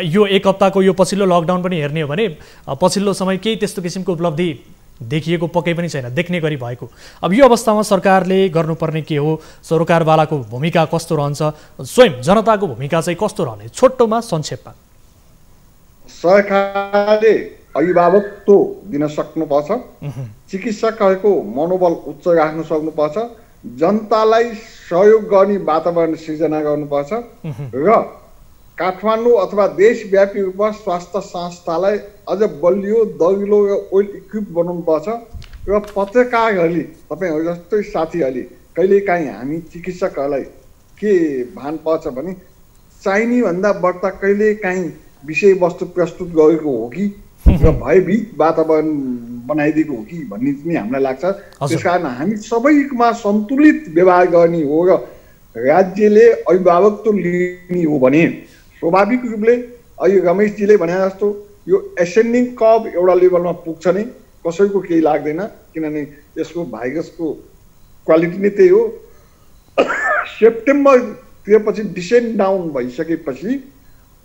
A: यो एक हप्ताको यो पछिल्लो लकडाउन पनि हेर्ने हो भने पछिल्लो समय केही त्यस्तो किसिमको उपलब्धि देखिएको पक्कै पनि छैन, देख्ने गरी भएको। अब यो अवस्थामा सरकारले गर्नुपर्ने के हो? सरकारवालाको भूमिका कस्तो रहन्छ? स्वयं जनताको भूमिका चाहिँ कस्तो रहने? छोटोमा संक्षेपमा।
C: सरकारले अभिभावकत्व दिन सक्नुपर्छ, चिकित्सकहरूको मनोबल उच्च राख्न सक्नुपर्छ, जनतालाई सहयोग गर्ने वातावरण सिर्जना गर्नुपर्छ र काठमाडौँ अथवा देशव्यापी रूपमा स्वास्थ्य संस्थालाई अझ बलियो, दरिलो र वेल इक्विप बनाउनुपर्छ। र पत्रकारहरूले, तपाईँहरू जस्तै साथीहरूले कहिलेकाहीँ हामी चिकित्सकहरूलाई के भान पर्छ भने चाहिने भन्दा बढ्ता कहिलेकाहीँ विषयवस्तु प्रस्तुत गरेको हो कि र भयभीत वातावरण बनाइदिएको हो कि भन्ने पनि हामीलाई लाग्छ। त्यस कारण हामी सबैमा सन्तुलित व्यवहार गर्ने हो र राज्यले अभिभावकत्व लिने हो भने स्वाभाविक रूपले अहिले रमेशजीले भने जस्तो यो एसेन्डिङ कर्भ एउटा लेभलमा पुग्छ नै, कसैको केही लाग्दैन, किनभने यसको भाइरसको क्वालिटी नै त्यही हो। सेप्टेम्बरतिरपछि डिसेन्ड डाउन भइसकेपछि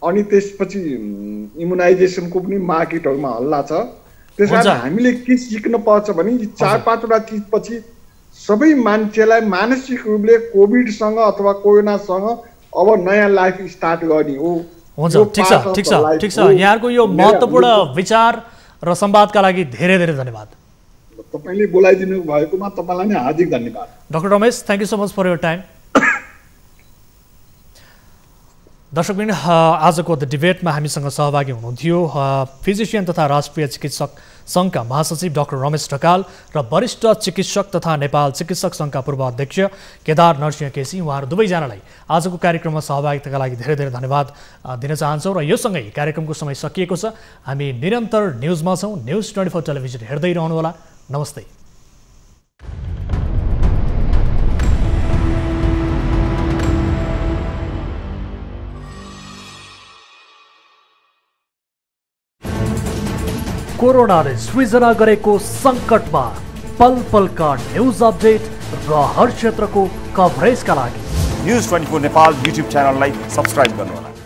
C: अनि त्यसपछि इम्युनाइजेसनको पनि मार्केटहरूमा हल्ला छ। त्यस कारण हामीले के सिक्न पर्छ भने यी 4-5वटा चिजपछि सबै मान्छेलाई मानसिक रूपले कोभिडसँग अथवा कोरोनासँग अब नयाँ लाइफ स्टार्ट गर्ने हो।
A: हुन्छ, ठिक छ। यहाँको यो महत्त्वपूर्ण विचार र संवादका लागि धेरै धेरै धन्यवाद।
C: तपाईँले बोलाइदिनु भएकोमा तपाईँलाई नै हार्दिक धन्यवाद।
A: Doctor Ramesh, thank you so much for your time. दर्शकवृन्द, आजको द डिबेटमा हामीसँग सहभागी हुनुहुन्थ्यो फिजिसियन तथा राष्ट्रिय चिकित्सक सङ्घका महासचिव डाक्टर रमेश ढकाल र वरिष्ठ चिकित्सक तथा नेपाल चिकित्सक सङ्घका पूर्व अध्यक्ष केदार नरसिंह केसी। उहाँहरू दुवैजनालाई आजको कार्यक्रममा सहभागिताका लागि धेरै धेरै धन्यवाद दिन चाहन्छौँ। र यो सँगै कार्यक्रमको समय सकिएको छ। हामी निरन्तर न्युजमा छौँ। न्युज 24 टेलिभिजन हेर्दै रहनुहोला। नमस्ते। कोरोनाले सृजना गरेको सङ्कटमा पल पलका न्युज अपडेट र हर क्षेत्रको कभरेजका लागि
D: News 24 नेपाल YouTube च्यानललाई सब्स्क्राइब गर्नुहोला।